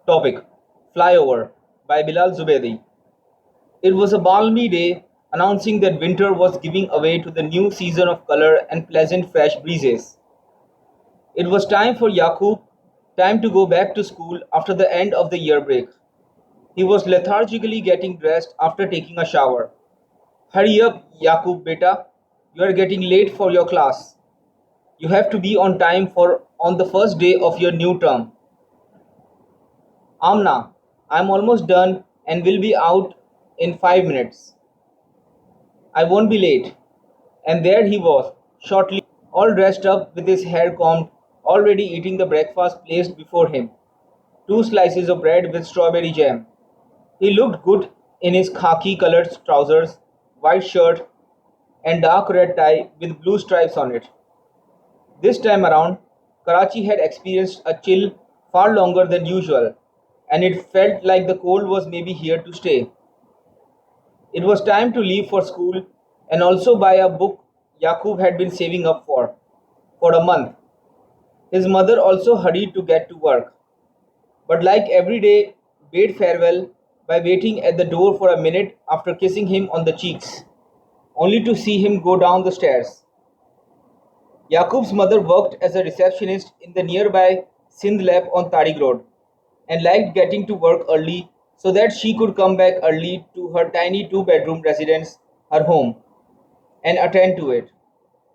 Topic: Flyover by Bilal Zubaydi. It was a balmy day, announcing that winter was giving away to the new season of color and pleasant fresh breezes. It was time for Yaqub, time to go back to school after the end of the year break. He was lethargically getting dressed after taking a shower. Hurry up, Yaqub beta, you are getting late for your class. You have to be on time for on the first day of your new term. Amna, I'm almost done and will be out in 5 minutes. I won't be late. And there he was, shortly, all dressed up with his hair combed, already eating the breakfast placed before him. Two slices of bread with strawberry jam. He looked good in his khaki colored trousers, white shirt, and dark red tie with blue stripes on it. This time around, Karachi had experienced a chill far longer than usual, and it felt like the cold was maybe here to stay. It was time to leave for school and also buy a book Yaqub had been saving up for a month. His mother also hurried to get to work, but like every day, bade farewell by waiting at the door for a minute after kissing him on the cheeks, only to see him go down the stairs. Yaqub's mother worked as a receptionist in the nearby Sindh lab on Tariq Road and liked getting to work early so that she could come back early to her tiny two-bedroom residence, her home, and attend to it.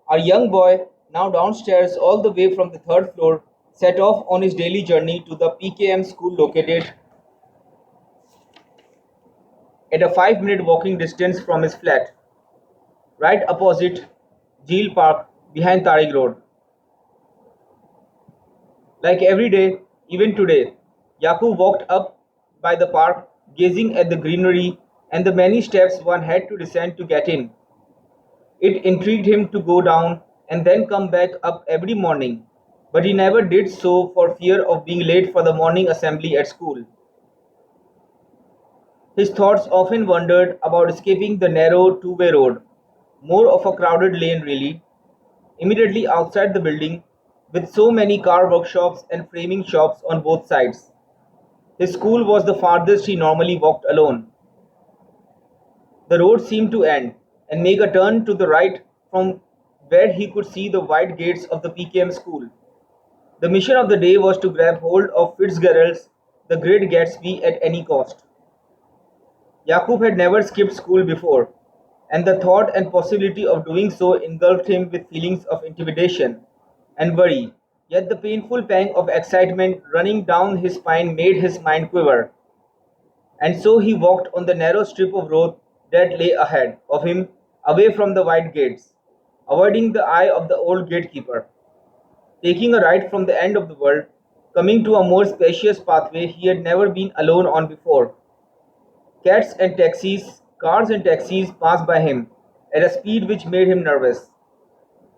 Our young boy, now downstairs all the way from the third floor, set off on his daily journey to the PKM school located at a 5-minute walking distance from his flat, right opposite Jeel Park behind Tariq Road. Like every day, even today, Yaqub walked up by the park, gazing at the greenery and the many steps one had to descend to get in. It intrigued him to go down and then come back up every morning, but he never did so for fear of being late for the morning assembly at school. His thoughts often wandered about escaping the narrow two-way road, more of a crowded lane really, immediately outside the building, with so many car workshops and framing shops on both sides. His school was the farthest he normally walked alone. The road seemed to end and make a turn to the right from where he could see the wide gates of the PKM school. The mission of the day was to grab hold of Fitzgerald's The Great Gatsby at any cost. Yaqub had never skipped school before, and the thought and possibility of doing so engulfed him with feelings of intimidation and worry, yet the painful pang of excitement running down his spine made his mind quiver. And so he walked on the narrow strip of road that lay ahead of him, away from the wide gates, avoiding the eye of the old gatekeeper, taking a right from the end of the world, coming to a more spacious pathway he had never been alone on before. Cars and taxis passed by him at a speed which made him nervous.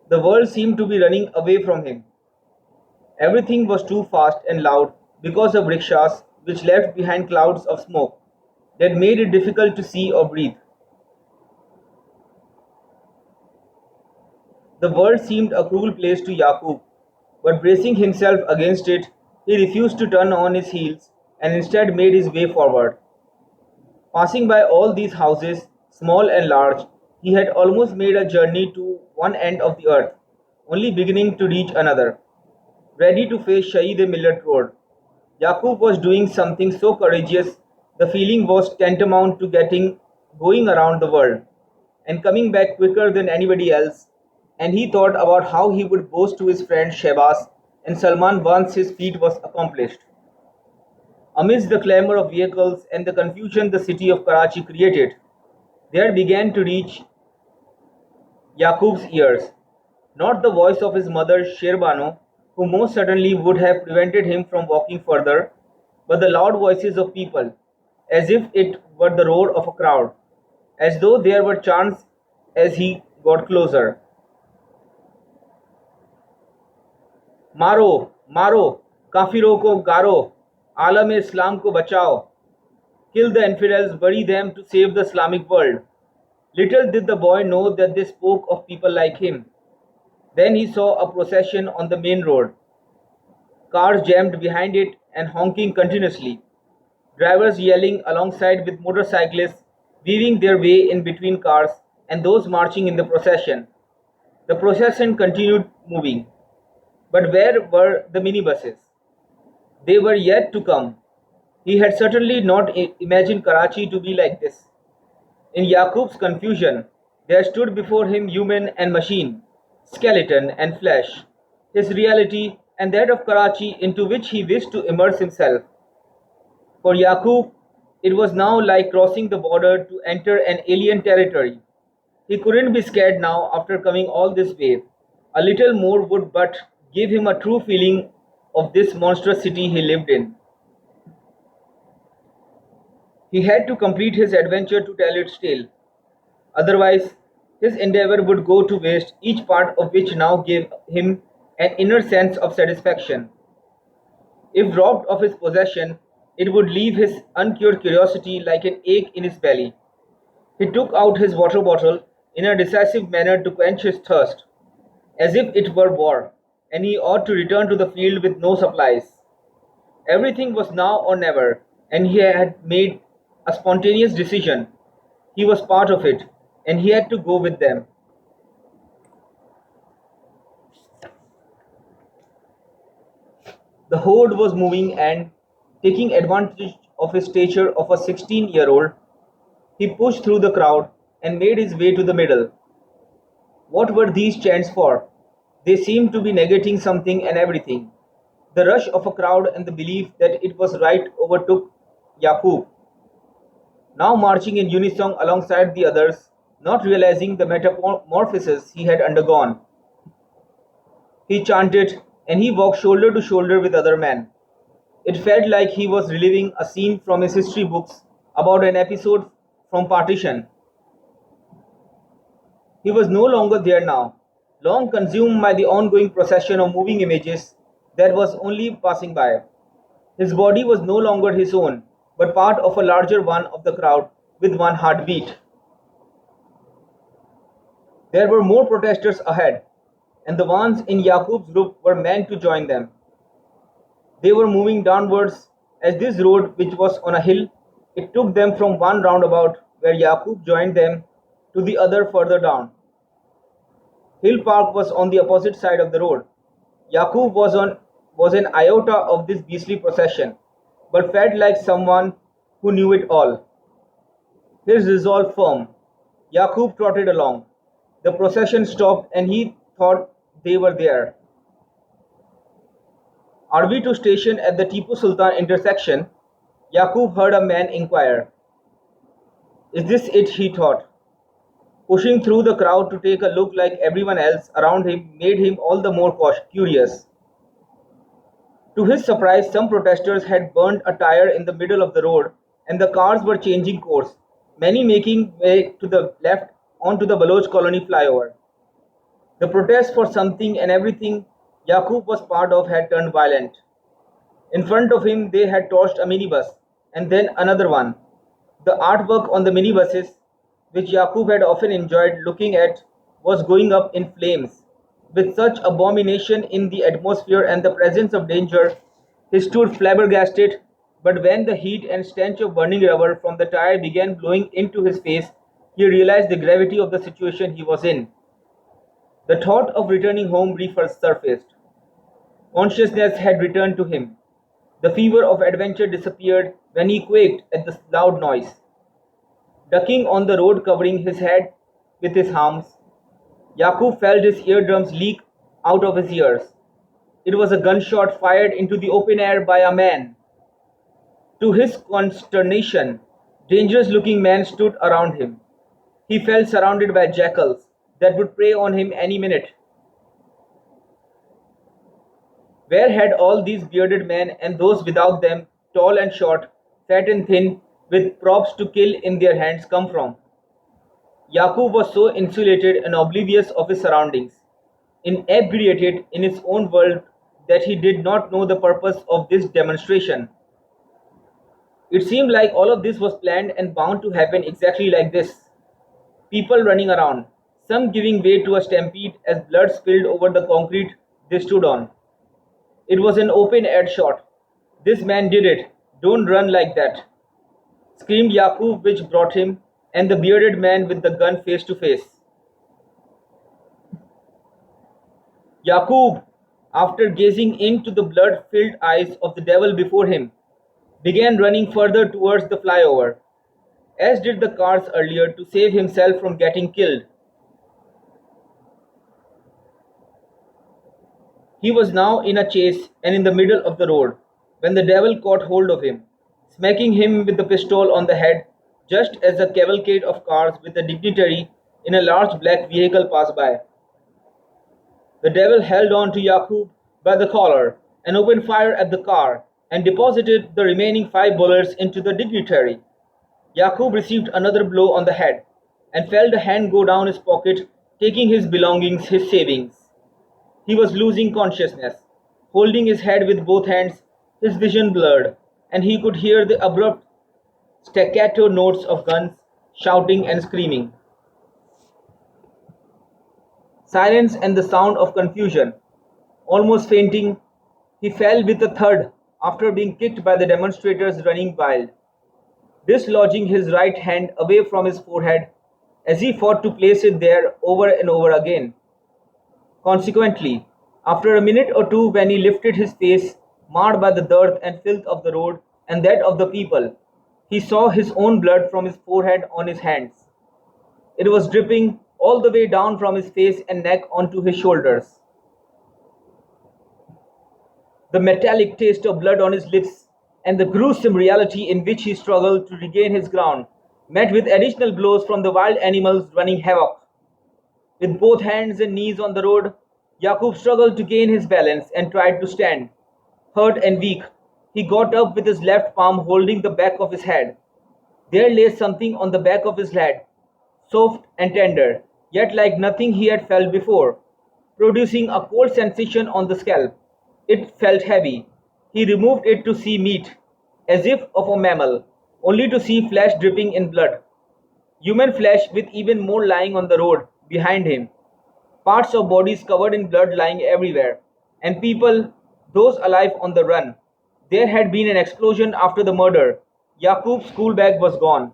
The world seemed to be running away from him. Everything was too fast and loud because of rickshaws which left behind clouds of smoke that made it difficult to see or breathe. The world seemed a cruel place to Yaqub, but bracing himself against it, he refused to turn on his heels and instead made his way forward. Passing by all these houses, small and large, he had almost made a journey to one end of the earth, only beginning to reach another. Ready to face Shaheed Millet Road, Yaqub was doing something so courageous the feeling was tantamount to going around the world and coming back quicker than anybody else, and he thought about how he would boast to his friend Shehbaz and Salman once his feat was accomplished. Amidst the clamor of vehicles and the confusion the city of Karachi created, there began to reach Yaqub's ears, not the voice of his mother Sherbano, who most certainly would have prevented him from walking further, but the loud voices of people, as if it were the roar of a crowd, as though there were chants as he got closer. मारो मारो काफिरों को गारो आलम इस्लाम को बचाओ kill the infidels, bury them to save the Islamic world. Little did the boy know that they spoke of people like him. Then he saw a procession on the main road. cars jammed behind it and honking continuously, drivers yelling alongside with motorcyclists weaving their way in between cars and those marching in the procession. The procession continued moving. But where were the minibuses? They were yet to come. He had certainly not imagined Karachi to be like this. In Yaqub's confusion, there stood before him human and machine, skeleton and flesh, his reality and that of Karachi into which he wished to immerse himself. For Yaqub, it was now like crossing the border to enter an alien territory. He couldn't be scared now after coming all this way. A little more would but give him a true feeling of this monstrous city he lived in. He had to complete his adventure to tell its tale. Otherwise, his endeavor would go to waste, each part of which now gave him an inner sense of satisfaction. If robbed of his possession, it would leave his uncured curiosity like an ache in his belly. He took out his water bottle in a decisive manner to quench his thirst, as if it were war, and he ought to return to the field with no supplies. Everything was now or never, and he had made a spontaneous decision. He was part of it, and he had to go with them. The horde was moving and, taking advantage of his stature of a 16-year-old, he pushed through the crowd and made his way to the middle. What were these chants for? They seemed to be negating something and everything. The rush of a crowd and the belief that it was right overtook Yaqub, now marching in unison alongside the others, not realizing the metamorphosis he had undergone. He chanted, and he walked shoulder to shoulder with other men. It felt like he was reliving a scene from his history books about an episode from Partition. He was no longer there now, long consumed by the ongoing procession of moving images that was only passing by. His body was no longer his own, but part of a larger one of the crowd with one heartbeat. There were more protesters ahead, and the ones in Yaqub's group were meant to join them. They were moving downwards as this road, which was on a hill, it took them from one roundabout where Yaqub joined them to the other further down. Hill Park was on the opposite side of the road. Yaqub was an iota of this beastly procession, but felt like someone who knew it all. His resolve firm, Yaqub trotted along. The procession stopped and he thought they were there. Are we to station at the Tipu Sultan intersection? Yaqub heard a man inquire. Is this it? He thought. Pushing through the crowd to take a look like everyone else around him made him all the more curious. To his surprise, some protesters had burned a tire in the middle of the road and the cars were changing course, many making way to the left onto the Baloch colony flyover. The protest for something and everything Yaqub was part of had turned violent. In front of him they had torched a minibus, and then another one. The artwork on the minibuses, which Yaqub had often enjoyed looking at, was going up in flames. With such abomination in the atmosphere and the presence of danger, he stood flabbergasted, but when the heat and stench of burning rubber from the tire began blowing into his face, he realized the gravity of the situation he was in. The thought of returning home resurfaced. Consciousness had returned to him. The fever of adventure disappeared when he quaked at the loud noise. Ducking on the road, covering his head with his arms, Yaqub felt his eardrums leak out of his ears. It was a gunshot fired into the open air by a man. To his consternation, dangerous-looking men stood around him. He felt surrounded by jackals that would prey on him any minute. Where had all these bearded men and those without them, tall and short, fat and thin, with props to kill in their hands come from? Yaqub was so insulated and oblivious of his surroundings, inebriated in his own world, that he did not know the purpose of this demonstration. It seemed like all of this was planned and bound to happen exactly like this. People running around, some giving way to a stampede as blood spilled over the concrete they stood on. It was an open-air shot. "This man did it. Don't run like that," screamed Yaqub, which brought him and the bearded man with the gun face to face. Yaqub, after gazing into the blood-filled eyes of the devil before him, began running further towards the flyover, as did the cars earlier, to save himself from getting killed. He was now in a chase and in the middle of the road, when the devil caught hold of him, smacking him with the pistol on the head, just as a cavalcade of cars with a dignitary in a large black vehicle passed by. The devil held on to Yaqub by the collar and opened fire at the car and deposited the remaining 5 bullets into the dignitary. Yaqub received another blow on the head and felt a hand go down his pocket, taking his belongings, his savings. He was losing consciousness, holding his head with both hands, his vision blurred, and he could hear the abrupt staccato notes of guns, shouting and screaming. Silence and the sound of confusion. Almost fainting, he fell with a thud after being kicked by the demonstrators running wild, dislodging his right hand away from his forehead as he fought to place it there over and over again. Consequently, after a minute or two, when he lifted his face, marred by the dirt and filth of the road and that of the people, he saw his own blood from his forehead on his hands. It was dripping all the way down from his face and neck onto his shoulders. The metallic taste of blood on his lips and the gruesome reality in which he struggled to regain his ground, met with additional blows from the wild animals running havoc. With both hands and knees on the road, Yaqub struggled to gain his balance and tried to stand. Hurt and weak, he got up with his left palm holding the back of his head. There lay something on the back of his head, soft and tender, yet like nothing he had felt before, producing a cold sensation on the scalp. It felt heavy. He removed it to see meat, as if of a mammal, only to see flesh dripping in blood. Human flesh with even more lying on the road behind him. Parts of bodies covered in blood lying everywhere. And people, those alive, on the run. There had been an explosion after the murder. Yaqub's school bag was gone.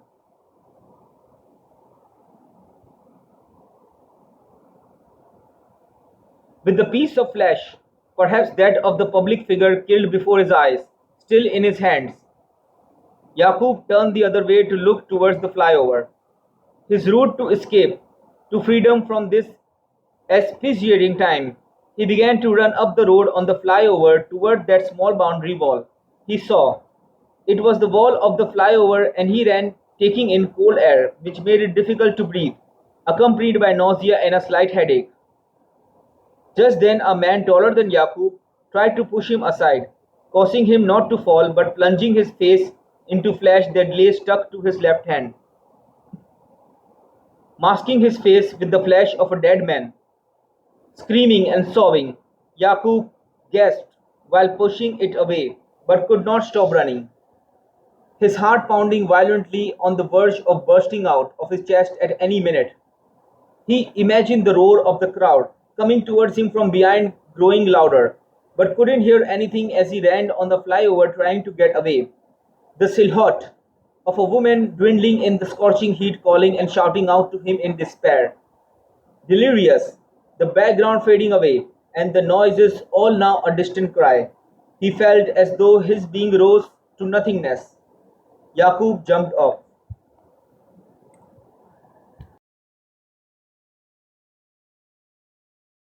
With the piece of flesh, perhaps that of the public figure killed before his eyes, still in his hands, Yaqub turned the other way to look towards the flyover. His route to escape, to freedom from this asphyxiating time, he began to run up the road on the flyover toward that small boundary wall. He saw. It was the wall of the flyover, and he ran, taking in cold air, which made it difficult to breathe, accompanied by nausea and a slight headache. Just then a man taller than Yaqub tried to push him aside, causing him not to fall but plunging his face into flesh that lay stuck to his left hand, masking his face with the flesh of a dead man. Screaming and sobbing, Yaqub gasped while pushing it away, but could not stop running, his heart pounding violently on the verge of bursting out of his chest at any minute. He imagined the roar of the crowd coming towards him from behind, growing louder, but couldn't hear anything as he ran on the flyover trying to get away. The silhouette of a woman dwindling in the scorching heat, calling and shouting out to him in despair. Delirious, the background fading away, and the noises all now a distant cry. He felt as though his being rose to nothingness. Yaqub jumped off.